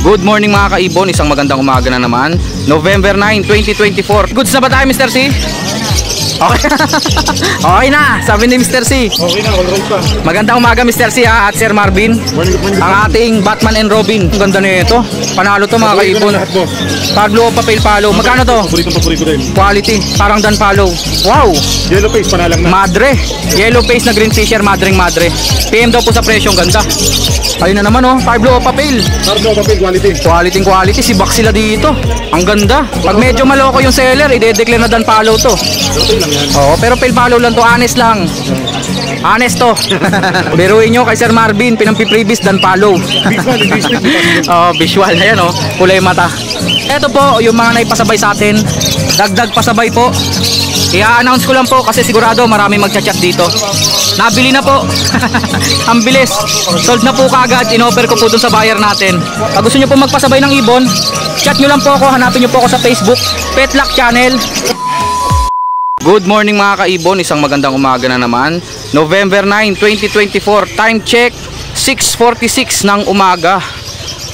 Good morning mga kaibon, isang magandang umaga na naman. November 9, 2024. Goods na ba tayo, Mr. C? Okay. Okay na, sabi ni Mr. C. Okay na, alright pa. Magandang umaga Mr. C ha, at Sir Marvin. Ang ating Batman and Robin. Ang ganda nito. Panalo to mga kaibon. Paglo papel palo. Magkano to? Paborito din. Quality, parang dan palo. Wow. Yellow face panalang na. Madre. Yellow face na green fisher, madreng madre. PM daw po sa presyo, ang ganda. Ayun na naman oh, Pablo papel. Pablo papel quality. Quality, si Bak sila dito. Ang ganda. Pag medyo maloko yung seller, i-declare na dan palo to. Oo, pero fail follow lang to, honest lang. Honest to. Biruin nyo kay Sir Marvin, pinampiprevis dan follow. Oh, visual, ayan oh, kulay mata. Eto po, yung mga naipasabay sa atin. Dagdag pasabay po. I-announce ko lang po kasi sigurado marami magchat-chat dito. Nabili na po. Ang bilis. Sold na po kaagad, in-offer ko po dun sa buyer natin. Pag gusto nyo po magpasabay ng ibon, chat nyo lang po ako, hanapin nyo po ako sa Facebook, Petlock Channel. Good morning mga kaibon, isang magandang umaga na naman. November 9, 2024. Time check 6:46 ng umaga.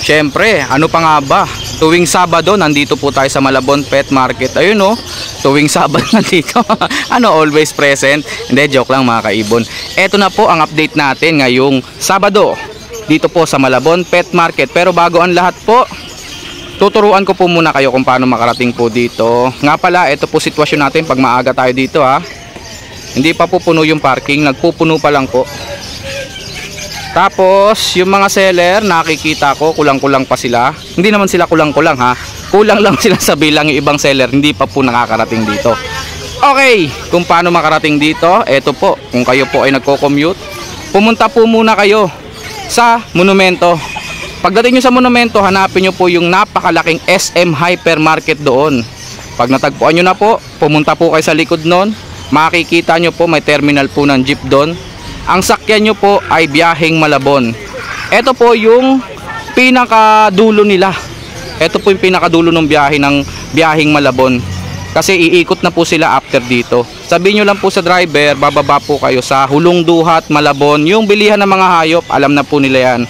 Syempre, ano pa nga ba? Tuwing Sabado nandito po tayo sa Malabon Pet Market. Ayun oh, tuwing Sabado nandito. Ano, always present. Hindi, joke lang mga kaibon. Eto na po ang update natin ngayong Sabado dito po sa Malabon Pet Market. Pero bago ang lahat po, tuturuan ko po muna kayo kung paano makarating po dito. Nga pala, ito po sitwasyon natin pag maaga tayo dito ha. Hindi pa po puno yung parking, nagpupuno pa lang po. Tapos, yung mga seller, nakikita ko, kulang-kulang pa sila. Hindi naman sila kulang-kulang ha. Kulang lang sila sa bilang yung ibang seller, hindi pa po nakakarating dito. Okay, kung paano makarating dito, eto po, kung kayo po ay nagko-commute, pumunta po muna kayo sa monumento. Pagdating nyo sa monumento, hanapin nyo po yung napakalaking SM Hypermarket doon. Pag natagpuan nyo na po, pumunta po kayo sa likod nun. Makikita nyo po may terminal po ng jeep doon. Ang sakyan nyo po ay Biyaheng Malabon. Ito po yung pinakadulo nila. Ito po yung pinakadulo ng biyahe ng Biyaheng Malabon. Kasi iikot na po sila after dito. Sabihin nyo lang po sa driver, bababa po kayo sa Hulong Duhat, Malabon. Yung bilihan ng mga hayop, alam na po nila yan.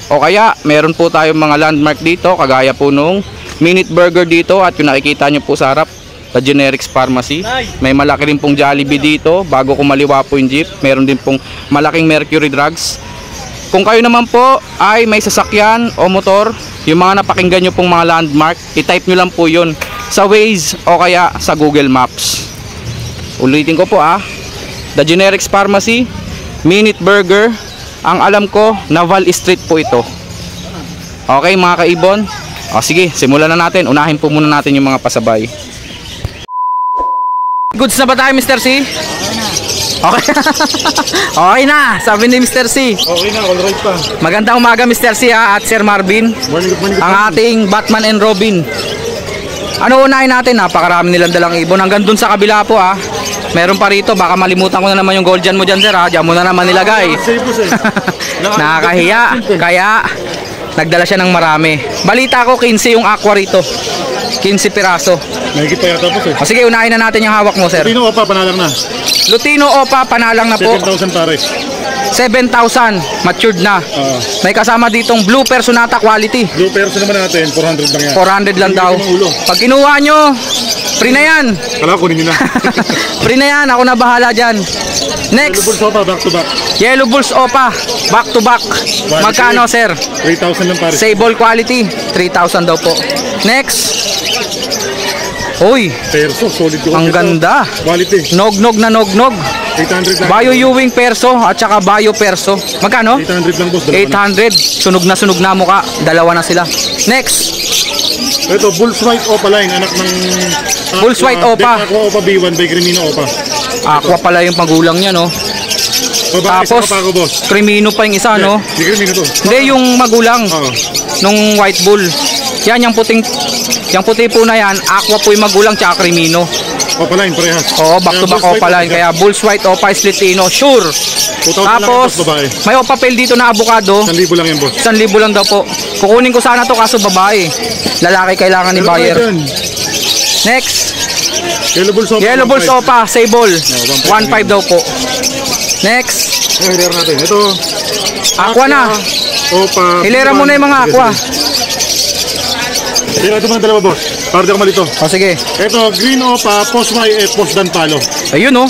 O kaya meron po tayong mga landmark dito, kagaya po nung Minute Burger dito, at yung nakikita nyo po sa harap, The Generics Pharmacy. May malaki rin pong Jollibee dito, bago kumaliwa po yung jeep. Meron din pong malaking Mercury Drugs. Kung kayo naman po ay may sasakyan o motor, yung mga napakinggan nyo pong mga landmark, i-type nyo lang po yun sa Waze o kaya sa Google Maps. Ulitin ko po The Generics Pharmacy, Minute Burger. Ang alam ko, Naval Street po ito. Okay mga kaibon, sige, simulan na natin. Unahin po muna natin yung mga pasabay. Goods na ba tayo Mr. C? Okay. Okay na, sabi ni Mr. C. Okay na, alright pa. Magandang umaga Mr. C at Sir Marvin. Morning. Ang ating Batman and Robin. Ano unahin natin? Napakarami nilang dalang ibon. Hanggang dun sa kabila po meron pa rito, baka malimutan ko na naman yung gold dyan mo dyan sir ha. Diyan mo na naman nilagay. Nakakahiya. Kaya nagdala siya ng marami. Balita ko 15 yung aqua rito. 15 piraso. Mahigit pa yata po sir. Sige, unahin na natin yung hawak mo sir. Lutino Opa panalang na. Lutino Opa panalang na po. 7,000 pares. 7,000 matured na. May kasama ditong Blue Personata quality. Blue Perso naman natin, 400 lang yan. 400 lang daw. Pag kinuha nyo, free na yan. Kala ko nyo na. Free na yan, ako na bahala dyan. Next, Yellow Bulls Opa, back to back. Yellow Bulls Opa, back to back. Magkano sir? 3,000 lang pares. Sable quality, 3,000 daw po. Next. Uy, Perso, solid gold. ang ganda. Quality. Nog-nog na nog-nog. 800 lang. Bayo Ewing Perso at saka Bayo Perso. Magkano? 800 lang boss. 800. Sunog na mukha. Dalawa na sila. Next. Ito, Bulls White Opa line, anak ng Bulls White Opa. Aqua Opa B1 by Crimino Opa. Aqua pala yung magulang niya, no? Babae, Tapos, isa pa ako, boss. Crimino pa yung isa, no? Di Crimino to. Hindi, yung magulang nung White Bull. Yan, yung puti po na yan, Aqua po yung magulang, tsaka Crimino. Opa line, parehas. Oo, back to back Opa line. Kaya Bulls White Opa Splitino, sure. 2,000 Tapos, lang, babae. may Opa Pel dito na avocado. 1,000 lang yan, boss. 1,000 lang daw po. Kukunin ko sana to kaso babae. Lalaki kailangan ni buyer. Next. Yellow Bulls Opa. Yellow Bulls Opa, Sable. 1,500 daw po. Next. Hilera natin. Ito. Aqua na. Opa. Hilera mo na yung mga aqua. Tira ito mga dalawa, boss. Para di ako malito. O sige. Ito, green opa, post YF, post dan palo. Ayun oh.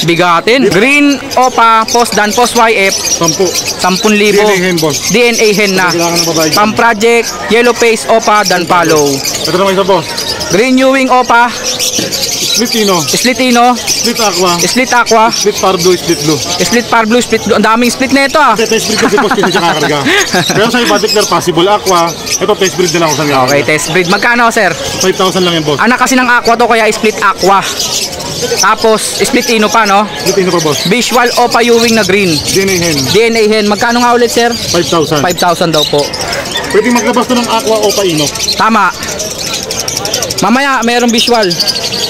Bigatin. Green Opa, Post Dan, Post YF, 10. 10,000. DNA hen, boss. DNA hen na. Kailangan ng babae. Pam Project, Yellow Face Opa, Dan Palo. Ito naman isa, boss. Green Ewing Opa, Splitino, Split Ino, split aqua, Split Aqua, split pardo, split blue. Split Par Blue, Split Blue. Ang daming split na ito ah. Ito, test breed kasi, boss, kasi siya kakarga. Pero sa iba, declare possible aqua. Ito, test breed na lang ako sa Okay, test breed. Magkano sir? 5,000 lang yan, boss. Anak kasi ng Aqua to kaya Split Aqua. Tapos Split Ino pa no? Splitino pa, boss. Visual Opa Ewing na green. DNA hen, DNA hen. Magkano nga ulit sir? 5,000. 5,000 daw po. Pwede maglabas to ng aqua o paino. Tama. Mamaya mayroong visual.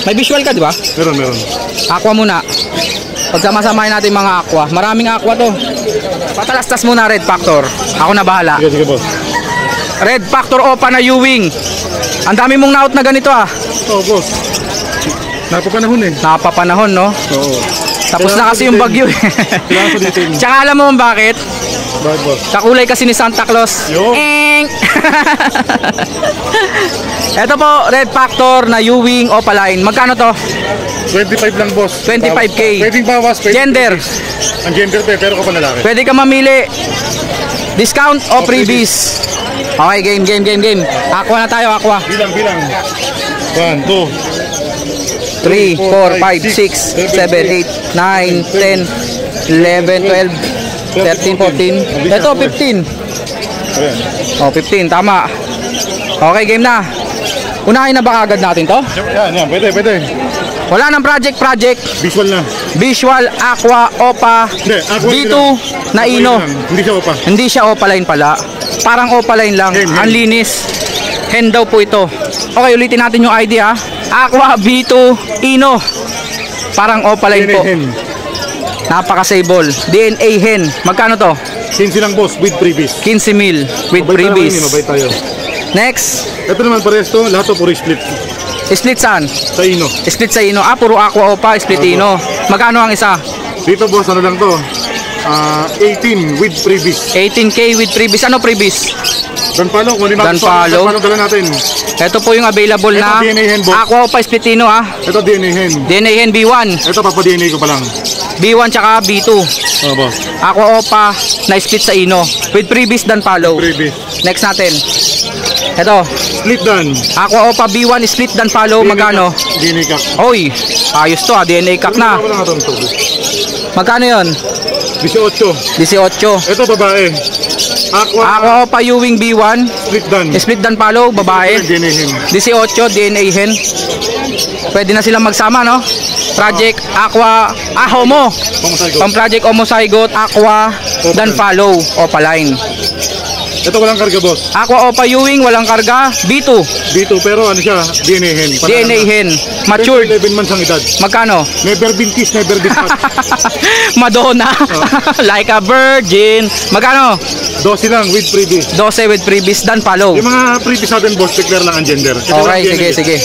May visual ka di ba? Meron. Aqua muna. Pagsama-samahin natin mga aqua. Maraming aqua to. Patalastas muna Red Factor. Ako na bahala. Sige, boss. Red Factor Opa na Ewing. Ang dami mong naut na ganito ah. Oo, boss. Napapanahon eh. Napapanahon no. Oo. Tapos na kasi yung bagyo eh. Kailangan sa detail. Tsaka alam mo bakit? Bakit, boss? Sa kulay kasi ni Santa Claus. Yo. Eng! Ito po, Red Factor na Ewing Opaline. Magkano to? 25 lang, boss. 25K. Pwedeng bawas. Gender. Ang gender pero ka pa lalaki. Pwede ka mamili. Discount o freebies? Okay, game. Aqua na tayo, aqua. Bilang. 1, 2, 3, 4, 5, 6, 7, 8, 9, 10, 11, 12, 13, 14. Ito, 15. Ayan. Oh, 15, tama. Okay, game na. Unahin na ba agad natin to? Yan. Pwede. Wala nang project. Visual na. Visual, Aqua, Opa, Hindi, aqua B2 lang. na Ino. Aqua lang. Hindi siya opa. Hindi siya Opaline pala. Parang Opaline lang. Hen. Ang linis. Hen daw po ito. Okay, ulitin natin yung ID ha. Aqua, B2, Ino. Parang Opaline po. DNA hen. Napaka-sable. DNA hen. Magkano to? 15 lang, boss, with previous. 15,000 with freebies. Mabait tayo. Next, Ito naman pares to, lahat to puro split. split saan? Sa ino. Split sa Ino. Ah, puro Aqua Opa, split Ino. Magkano ang isa? Dito, boss, ano lang to? 18 with previous. 18K with freebies. Ano freebies? Dan palo, kung hindi Dan palo. dala natin. Ito po yung available Ito, na DNA hen, boss. Aqua Opa, split Ino ah. Ito, DNA hen. DNA hen B1. Ito, papa-DNA ko pa lang. B1 tsaka B2. Oo, boss. Aqua Opa na split sa Ino. With freebies dan follow. Previous. Next natin. Ito. Split dan. Aqua Opa B1 split dan follow. Magkano? DNA kak. Oy, ayos to ah. DNA kak na. Wala nga to. Magkano yon? 18. 18. Ito, babae. Aqua. Aqua Opa Ewing B1 Split dan. split dan follow. Babae. DNA hen. 18 DNA hen. Pwede na silang magsama no? Project Aqua Homo. Pamasago. Pang Project Homozygote Aqua dan follow Opaline. Ito, walang karga, boss. Aqua Opa Ewing walang karga. B2 B2, pero ano siya? DNA hen. DNA hen. Matured. 11 months ang edad. Magkano? Never been kissed, never been touched. Madonna. Like a virgin. Magkano? 12 lang with previous. 12 with freebies dan follow. Yung mga previous natin, boss, declare lang ang gender. Kasi Okay, lang DNA. sige.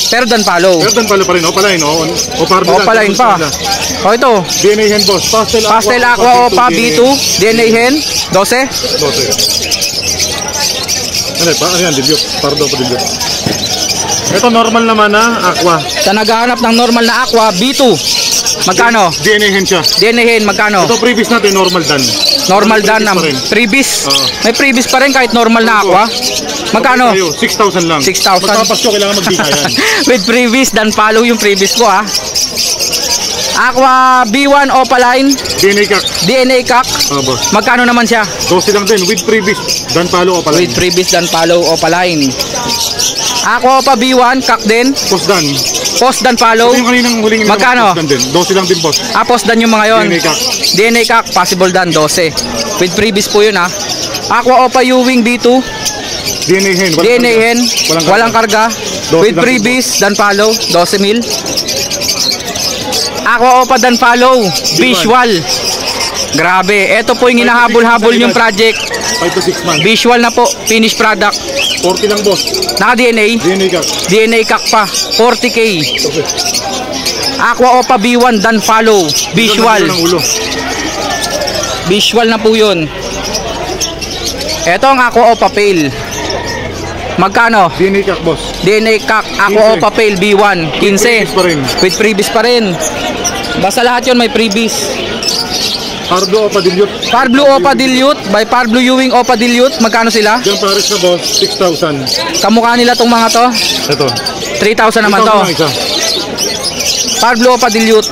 Pero dan follow. Pero dan palo pa rin, opaline, o pardo lang. Opaline pa. O ito. DNA hen, boss. Pastel Aqua Opa B2 DNA hen 12. 12. Ano pa? Ayan, dilute. Pardo pa dilute. Ito normal naman na aqua. Sa naghahanap ng normal na Aqua B2. Magkano? DNA hen siya. DNA hen magkano? Ito previous natin, normal dan. Normal dan ng pa rin. freebies. Oo. May freebies pa rin kahit normal na Aqua. Magkano? Tayo, 6,000 lang. 6,000. Magpapasko, kailangan magbigayan. With freebies dan follow yung freebies ko ah. Aqua B1 Opaline DNA kak. DNA Kak. Boss. Magkano naman siya? 12 lang din, with previous. Dan palo, opaline. With freebies dan follow Opaline. Aqua Opa B1 Kak din. Post dan. Post dan follow. Ito yung kaninang huling Magkano? post dan din. 12 lang din, boss. Post dan yung mga yon. DNA kak. DNA Kak possible dan 12. With freebies po yun ah. Aqua Opa Ewing B2 DNA hen. DNA hen walang karga. 12 With lang freebies dan follow 12,000. Aqua Opa dan follow visual. Grabe, ito po yung hinahabol-habol yung project. 5 to 6 months. Visual na po, finished product. 40 lang, boss. Naka DNA, DNA kak. DNA Kak pa, 40K. Okay. Aqua Opa B1 dan follow visual. Ito ng ulo. Visual na po yun. Ito ang Aqua Opa Pale. Magkano? DNA kak, boss. DNA Kak, Aqua 15. Opa Pale B1, 15. Previous pa rin. With freebies pa rin. Basta lahat yun may freebies. Pardo Opa Dilute. Parblu Opa Dilute by Parblu Ewing Opa Dilute. Magkano sila? Diyan pares na, boss. 6,000. Kamukha nila tong mga to. Ito. 3,000 naman 3,000 to. lang isa. Parblu Opa Dilute.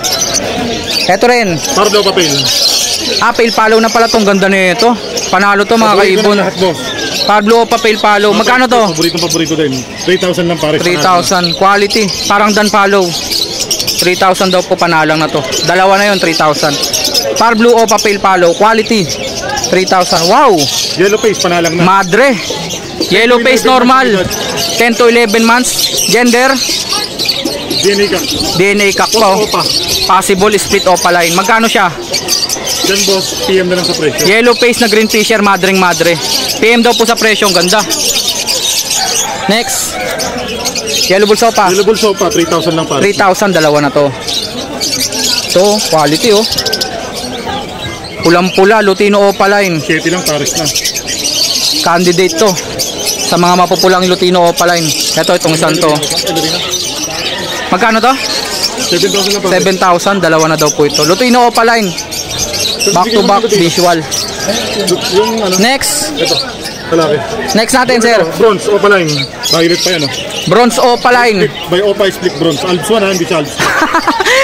Ito rin. Pardo Opa Pale. Pale Follow na pala tong ganda nito. Panalo to mga Paborito kaibon. ng lahat, boss. Parblu Opa Pale Follow. Magkano to? Paborito din. 3,000 lang pares. 3,000. Quality. Parang Dan Follow. 3,000 daw po panalang na to. Dalawa na yun, 3,000. Parblu Opa Pale Follow. Quality. 3,000. Wow! Yellow face, panalang na. Madre. Yellow face normal. 10 to 11 months. Gender. DNA kak. DNA Kak po. Opa. Possible split opaline. Magkano siya? Diyan, boss. PM na lang sa presyo. Yellow face na green fisher, madring madre. PM daw po sa presyo, ang ganda. Next. Yellow bull sopa. Yellow bull sopa, 3,000 lang pares. 3,000, dalawa na to. To, quality oh. Pulang-pula, Lutino Opaline. 7 lang pares na. Candidate to sa mga mapupulang Lutino Opaline. Ito, itong isang to. Magkano to? 7,000 lang pares. 7,000, dalawa na daw po ito. Lutino Opaline. Back to back visual. Yung ano, Next. ito. Kalaki. Next natin, sir. Bronze, Opaline. Violet pa yan, oh. Bronze Opaline. By Opa split bronze. Alps 1 ha, hindi siya Alps.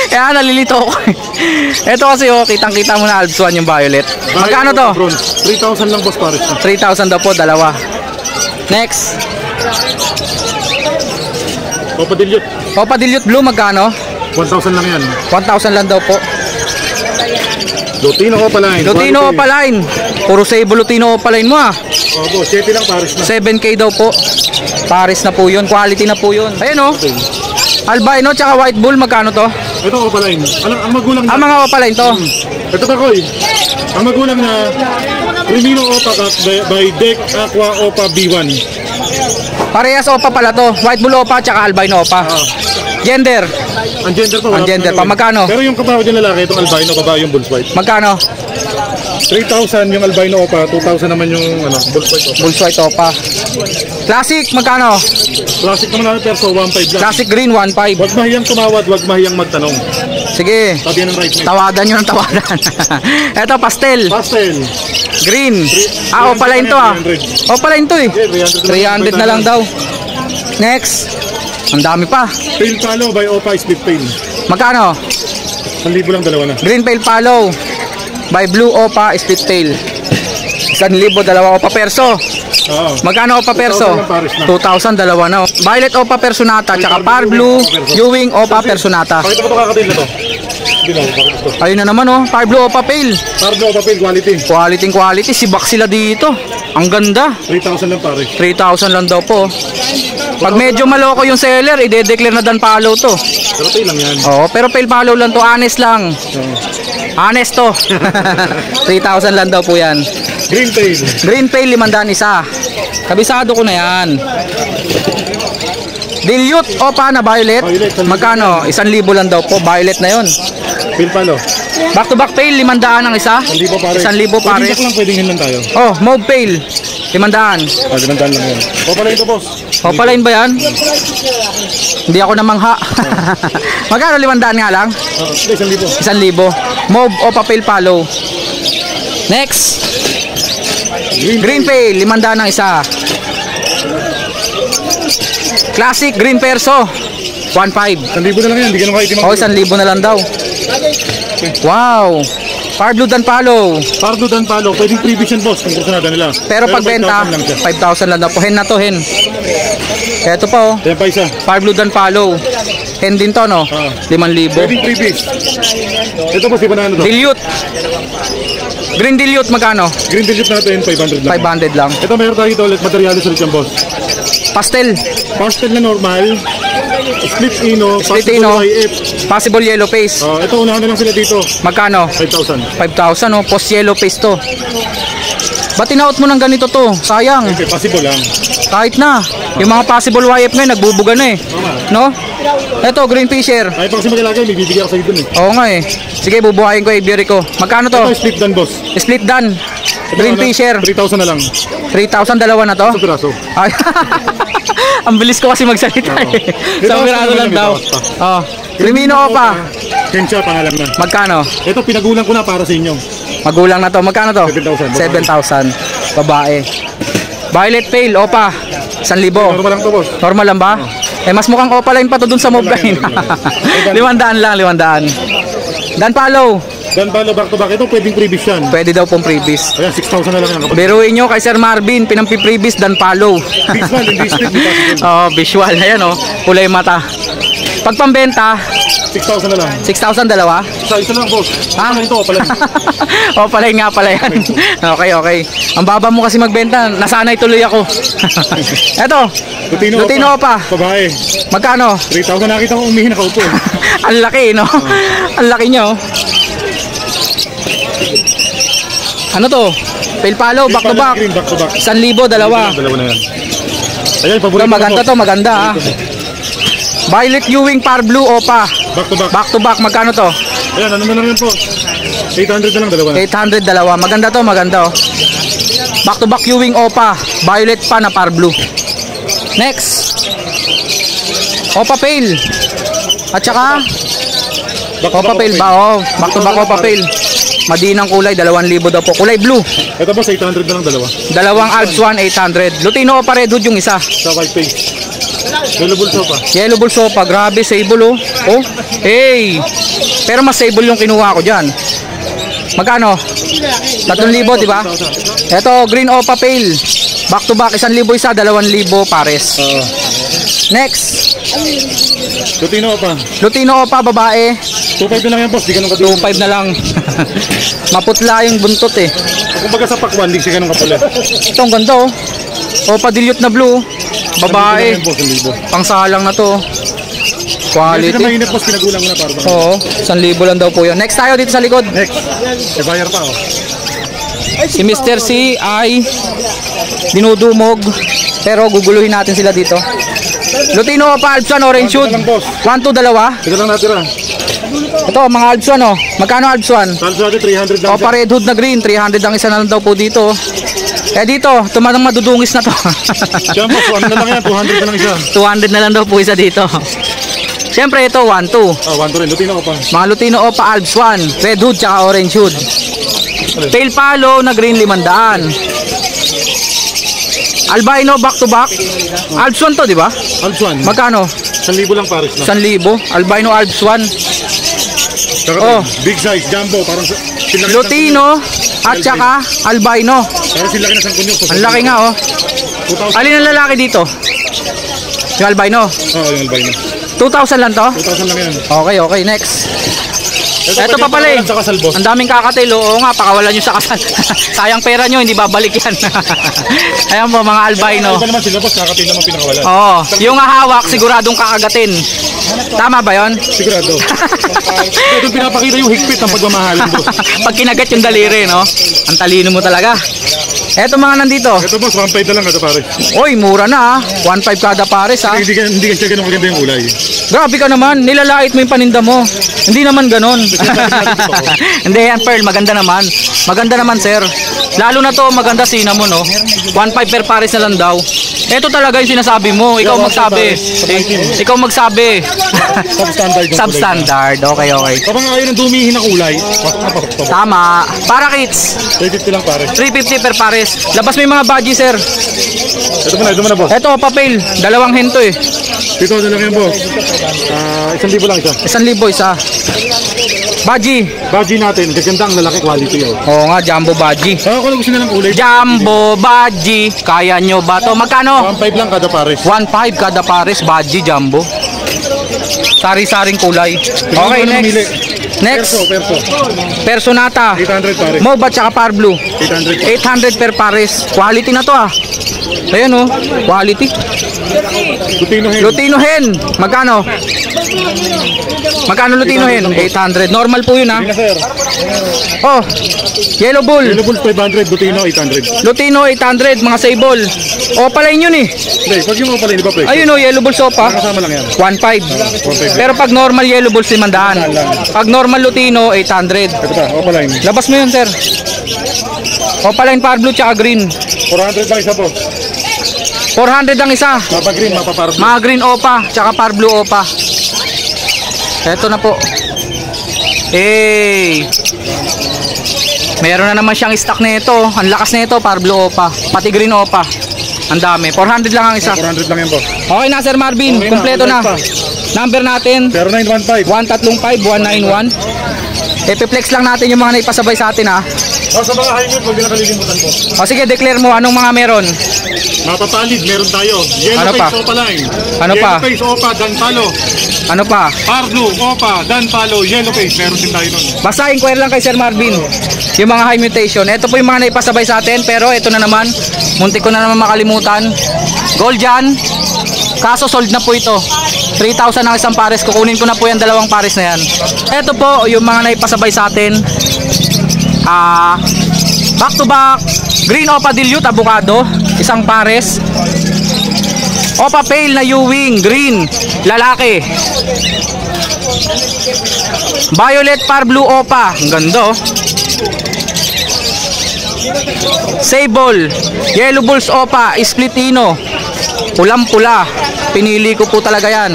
Kaya nalilito ako. Ito kasi oh, kitang-kita mo na Alps 1 yung violet. Magkano to? Bronze. 3,000 lang, boss, pares na. 3,000 daw po, dalawa. Next. Opa Dilute. Opa Dilute Blue, magkano? 1,000 lang yan. 1,000 lang daw po. Lutino Opaline. Lutino Opaline. Puro sable Lutino Opaline mo ah. Opo, 7 lang pares na. 7K daw po. Paris na po yun. Quality na po yun. Ayan oh. Albino tsaka white bull, magkano to? Ito Opaline. Ang magulang na. Mga Opaline to. Ito pa, Koy. Ang magulang na Crimino Opa Kak by Deck Aqua Opa B1. Parehas Opa pala to. White bull Opa tsaka albino Opa. Gender. Ang gender pa. Ang gender pa. Magkano? Pero yung kabaho dyan lalaki, itong albino, kabaho yung bull white. Magkano? 3,000 yung albino Opa, 2,000 naman yung ano, bull white Opa. Bull white Opa. Classic, magkano? Classic naman natin, perso 1,500 lang. Classic green, 1.5. Wag mahiyang tumawad, wag mahiyang magtanong. Sige. Sabi ng right name. Tawadan nyo ng tawadan. Eto, pastel. Pastel. Green. Opaline to ah. 300. Opaline to eh. Okay, 300 na lang daw. Next. Ang dami pa. Pale Palo by Opa Split Pale. Magkano? 1,000 lang, dalawa na. Green Pale Follow by Blue Opa Split Tail. 1,000, dalawa Opa Perso. Oo. Magkano Opa Perso? 2,000 lang pares na. 2,000, dalawa na. Violet Opa Personata tsaka Par Blue Ewing Opa Personata. Pakita mo ito kakadil na to. Hindi na, bakit ito? Ayun na naman oh. Par Blue Opa Pale. Pardo Opa Pale quality. Quality. Sibak sila dito. Ang ganda. 3,000 lang pares. 3,000 lang daw po. Pag medyo maloko yung seller, ide-declare na Dan Follow to. Pero tayo lang yan. Oo, pero Pale Follow lang to. Honest lang. Honest to. 3,000 lang daw po yan. Green Pale. Green Pale, 500 isa. Kabisado ko na yan. Dilute Opa na violet. Magkano? 1,000 lang daw po. Violet na yon. Pale Palo. Back to back Pale, 500 ang isa. 1,000 pares. 1,000 pares. Pwedeng lang, pwedeng yun lang tayo. Oh, Mauve Pale, 500. 500 lang yan. Opa lang ito, boss. Opaline ba yan? Hindi ako namangha. Magkano 500 nga lang? Hindi, 1,000. 1,000. Mauve Opa Pale Follow. Next. Green Pale, 500 ang isa. Classic Green Perso, 1,500. 1,000 na lang yan, hindi ganun kahit Oh, 1,000 na lang daw. Wow. Par Blue Dan Follow. Pardo Dan Palo, pwedeng previous yan, boss, kung gusto natin nila. Pero pag benta, 5,000 lang siya. 5,000 lang daw po. Hen na to, hen. Ito pa oh. Ayan pa isa. Par Blue Dan Follow. Hen din to no? 5,000. Pwedeng previous. Ito, boss, iba na ano to. Dilute. Green Dilute magkano? Green Dilute natin, 500 lang. 500 lang. Ito, meron tayo dito ulit, materialis ulit yan, boss. Pastel. Pastel na normal. Split Ino. Split possible Ino. YF. Possible yellow face. Ito, unahan na lang sila dito. Magkano? 5,000. 5,000 oh. Post yellow face to. Ba't tinaot mo ng ganito to? Sayang. Okay, possible lang. Kahit na. Yung mga possible YF ngayon, nagbubuga na eh. No? Ito, Green Fisher. Ay, pag kasi magalagay, may bibigyan ako sa'yo dun eh. Oo nga eh. Sige, bubuhayin ko Aviary ko. Magkano to? Ito, split dan, boss. Split done. Green Fisher. 3,000 na lang. 3,000 dalawa na to. Sa piraso. Ay. Ang bilis ko kasi magsalita Oo. eh. Sa pirado lang daw. Oh. Crimino Opa. Kensha, pangalan na. Magkano? Ito, pinagulang ko na para sa inyo. Magulang na to. Magkano to? 7,000. 7,000. Babae. Violet Pale Opa. 1,000. Normal lang to, boss. Normal lang ba? Eh mas mukhang opaline pa to dun sa mobile. 500 lang, 500. Dan Palo. Dan Palo, back to back. Ito, pwedeng previous yan. Pwede daw pong freebies. Ayan, 6,000 na lang yan. kapatid. Biruin nyo kay Sir Marvin, pinampi-freebies Dan Palo. Visual, hindi split, hindi possible. Oh, visual. Ayan oh, kulay mata. Pag pambenta, 6,000 na lang. 6,000 dalawa. Isa lang, boss. Ah? Ito, pala. Opaline nga pala yan. Okay, okay. Ang baba mo kasi magbenta, nasanay tuloy ako. Eto, Lutino Opa. Babae. Magkano? 3,000 nakita ko umihin nakaupo. Ang laki, no? Ang laki niya, oh. Ano to? Pale Palo, back to back. Green, back to back. 1,000 dalawa. Dalawa na yan. Ayan, Ito, paborito maganda ko. to, maganda ah. Violet Ewing Par Blue Opa. Back to back. Back to back, magkano to? Ayan, ano na lang yan po? 800 na lang, dalawa na. 800 dalawa. Maganda to, maganda oh. Back to back Ewing Opa. Violet pa na Par Blue. Next. Opa Pale. At saka Back to Opa back, Pale ba? Oh, back to back Opa Pale. Madinang kulay, 2,000 daw po. Kulay blue. Ito boss, 800 na lang, dalawa. Dalawang Alps 1, 800. Lutino Opa Red Hood yung isa. Sa white page. Yellow bulso pa. Yellow Bulso pa, grabe, sable oh. Oh, hey. Pero mas sable yung kinuha ko dyan. Magkano? 3,000, di ba? Ito, Green Opa Pale. Back to back, 1,000 isa, 2,000 pares. Next, Lutino pa. Lutino Opa, babae. 2.5 na lang yan boss, di ganun katulad. 2,500 na lang. Maputla yung buntot eh. Kung baga sa pakwan, di siya ganun kapulad. Ito, ang ganda oh. Opa dilute na blue. Babae. Boss, 1,000. Pangsalang na to. Hindi na Quality. mainit boss, pinagulang mo na para ba. Oo, 1,000 lang daw po yun. Next tayo dito sa likod. Next. E buyer pa oh. Si Mr. C ay dinudumog. Pero guguluhin natin sila dito. Lutino Opa Alpson Orange Shoot. 1, 2, dalawa. Ito lang natira. Ito mga Alpson oh. Magkano Alpson? Salsa natin 300 lang. Opa Red Hood na green. 300 ang isa na lang daw po dito. Eh dito, tumatang madudungis na to. Diyan boss, ano na lang yan, 200 na lang isa. 200 na lang daw po isa dito. Siyempre ito 1, 2. Ah, 1 to rin, Lutino pa. Mga Lutino Opa Alps 1. Red Hood tsaka Orange Hood. Pale Palo na green 500. Albino back to back. Alps 1 to, di ba? Alpsuan. Magkano? 1,000 lang pares na. 1,000. Albino Alps 1. Saka Oh. big size, jumbo, parang silaki Lutino at saka albino. Parang silaki na sangkunyo. Ang laki nga oh. 2,000. Alin ang lalaki dito? Yung albino. Oo, yung albino. 2,000 lang to? 2,000 lang yan. Okay, okay. Next. Ito pa pala eh. Sa kasalbos. Ang daming kakatil. Oo nga, pakawalan nyo sa kasal. Sayang pera nyo, hindi babalik yan. Ayan po, mga albino. Iba naman sila boss, kakatil naman pinakawalan. Oo, yung hahawak, siguradong kakagatin. Tama ba yon? Sigurado. Ito pinapakita yung higpit ng pagmamahalan boss. Pag kinagat yung daliri, no? Ang talino mo talaga. Eto mga nandito. Ito boss, 1.5 na lang ito pare. Oy, mura na ah. 1,500 kada pares ah. Hindi ka siya ganun maganda yung kulay. Grabe ka naman, nilalait mo yung paninda mo. Hindi naman ganon. Hindi yan, Pearl, maganda naman. Maganda naman, sir. Lalo na to, maganda cinnamon, no? 1,500 per pares na lang daw. Ito talaga yung sinasabi mo. Ikaw Yeah, magsabi. Ikaw magsabi. Substandard yung kulay. Substandard. Okay, okay. Kapag ayaw ng dumihin na kulay, Tama. Para kids, 350 lang pare. 350 per pares. Labas mo yung mga badge, sir. Ito mo na boss. Ito, papel. Dalawang hento eh. Dito na lang yan boss. 1,000 lang isa. 1,000 isa. Badge. Baji natin, gaganda ang lalaki quality oh. Oo nga, jumbo badge. Kung ano gusto nila ng kulay, Jumbo badge. Kaya nyo ba to? Magkano? 1.5 lang kada pares. 1,500 kada pares, badge, jumbo. Sari-saring kulay. Okay, next. Next, Perso. Personata. 800 pares. Mauve at saka Par Blue. 800. 800 per pares. Quality na to ah. Ayan oh, quality. Lutino hen. Lutino hen. Magkano? Magkano Lutino hen? 800. Normal po yun ah. Hindi na sir. Oh, Yellow Bull. Yellow Bulls 500, Lutino 800. Lutino 800, mga sable. O pala yun eh. Hindi, pag yung opalin, di ba pre? Ayun oh, Yellow Bull sopa. Kasama lang yan. 1,500. Pero pag normal Yellow Bull 500. Pag normal Lutino 800. Ito pa, opalin. Labas mo yun, sir. Opaline Power Blue tsaka green. 400 lang isa, boss. 400 ang isa. Mapa green, mapa Power Blue. Mga green Opa tsaka Power Blue Opa. Eto na po. Hey. Meron na naman siyang stock nito. Ang lakas nito, Power Blue Opa. Pati green Opa. Ang dami. 400 lang ang isa. 400 lang yan, boss. Okay na, Sir Marvin. Okay na, Kompleto na. okay Number natin 0915. 135-191. Epiplex lang natin yung mga naipasabay sa atin, ha. Sa mga highway, huwag na kalilimutan po. O sige, declare mo anong mga meron. Mapapalid, meron tayo. Yellow Ano pa? face, Opaline. Ano pa? Yellow face, Opa, Dan Palo. Ano pa? Power Blue, Opa, Dan Palo, Yellow face. Meron din tayo nun. Basta inquire lang kay Sir Marvin yung mga high mutation. Ito po yung mga naipasabay sa atin, pero ito na naman, muntik ko na naman makalimutan. Gold yan. Kaso sold na po ito. 3,000 ang isang pares. Kukunin ko na po yung dalawang pares na yan. Ito po yung mga naipasabay sa atin. Back to back green Opa Dilute Avocado, isang pares. Opa Pale na Ewing green, lalaki. Violet Power Blue Opa, ang ganda, oh. Sable Yellow Bulls Opa Splitino, pulang pula. Pinili ko po talaga yan.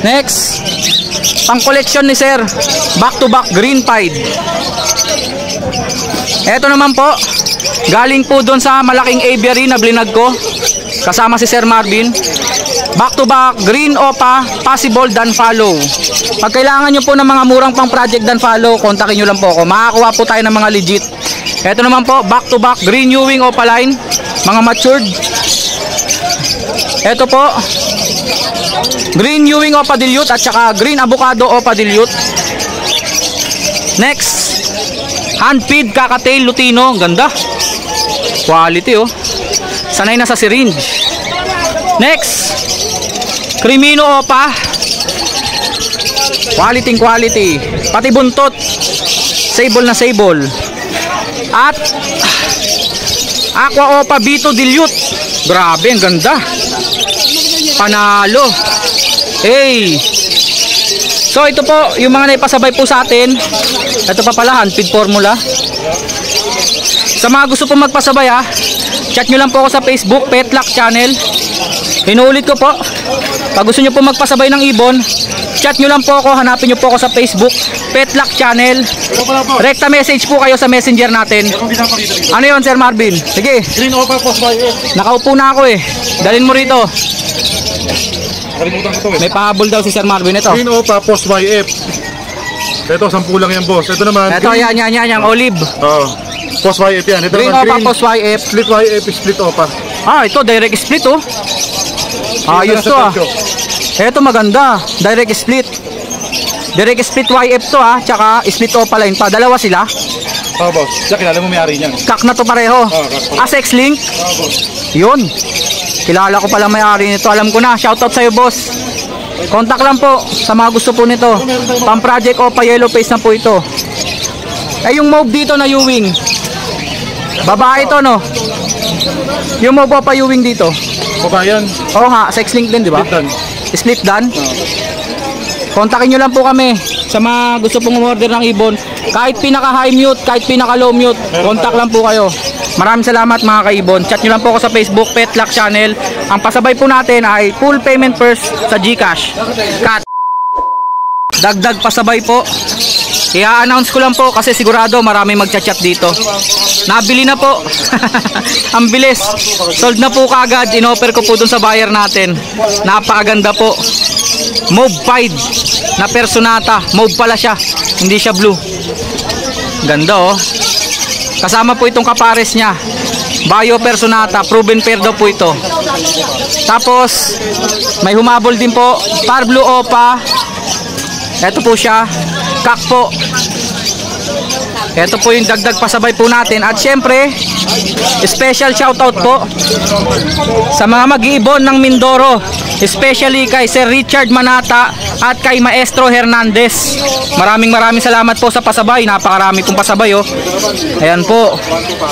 Next, pang collection ni Sir, back to back green Pied. Eto naman po, galing po doon sa malaking aviary na blinag ko, kasama si Sir Marvin. Back to back green Opa possible dan follow. Pag kailangan nyo po ng mga murang pang project dan follow, kontakin nyo lang po ako. Makakuha po tayo ng mga legit. Eto naman po, back to back green Ewing Opaline, mga matured. Eto po, green Ewing Opa Dilute at saka green Avocado Opa Dilute. Next, handfeed Kakatail Lutino, ganda. Quality, oh. Sanay na sa syringe. Next, Crimino Opa. Quality. Pati buntot. Sable na sable. At Aqua Opa Bito Dilute. Grabe, ang ganda. Panalo. Hey. So ito po yung mga naipasabay po sa atin. Ito pa pala, handfeed formula. Sa mga gusto po magpasabay, ha, chat nyo lang po ako sa Facebook, Petlock Channel. Inuulit ko po, pag gusto nyo po magpasabay ng ibon, chat nyo lang po ako, hanapin nyo po ako sa Facebook, Petlock Channel. Rekta message po kayo sa messenger natin. Ano yun, Sir Marvin? Sige. Green Opa, post by F. Nakaupo na ako, eh. Dalhin mo rito. Kalimutan ko to, eh. May pahabol daw si Sir Marvin ito. Green Opa, post by F. Ito, 10 lang yan, boss. Ito naman. Ito, yan, yung olive. Post YF yan. Ito Green naman, Opa, post YF. Split YF, split Opa. Ito, direct split, oh. Ayos to, ah. Ito maganda, direct split. Direct split YF to, ah. Tsaka split Opaline pa. Dalawa sila. Boss. Siya, kilala mo may-ari niyan. Kak na to pareho. Sex link. Boss. Yun. Kilala ko palang may-ari nito. Alam ko na. Shoutout sa'yo, boss. Contact lang po sa mga gusto po nito. Pang project Opa Yellow Face na po ito. Yung mauve dito na Ewing, babae ito, no? Yung mauve Opa Ewing dito. Babayan. Oo nga, sex link din, di ba? Split dan. Kontakin nyo lang po kami sa mga gusto pong umorder ng ibon. Kahit pinaka high mute, kahit pinaka low mute, contact lang po kayo. Maraming salamat mga kaibon. Chat nyo lang po ako sa Facebook, Petlock Channel. Ang pasabay po natin ay full payment first sa GCash. Cut. Dagdag pasabay po. I-announce ko lang po kasi sigurado marami magchat-chat dito. Nabili na po. Ang bilis. Sold na po kaagad. Inoffer ko po dun sa buyer natin. Napakaganda po. Mauve Pied na personata. Mauve pala siya. Hindi siya blue. Ganda, oh. Kasama po itong kapares niya. Bio personata. Proven pair daw po ito. Tapos may humabol din po. Power Blue Opa. Ito po siya. Kak po. Ito po yung dagdag pasabay po natin. At syempre, special shoutout po sa mga mag-iibon ng Mindoro, especially kay Sir Richard Manata at kay Maestro Hernandez. Maraming salamat po sa pasabay. Napakarami pong pasabay, oh. Ayan po.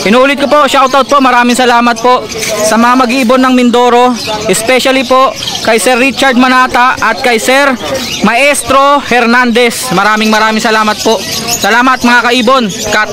Inuulit ko po, shoutout po. Maraming salamat po sa mga mag-iibon ng Mindoro, especially po kay Sir Richard Manata at kay Sir Maestro Hernandez. Maraming salamat po. Salamat mga kaibon. Cut.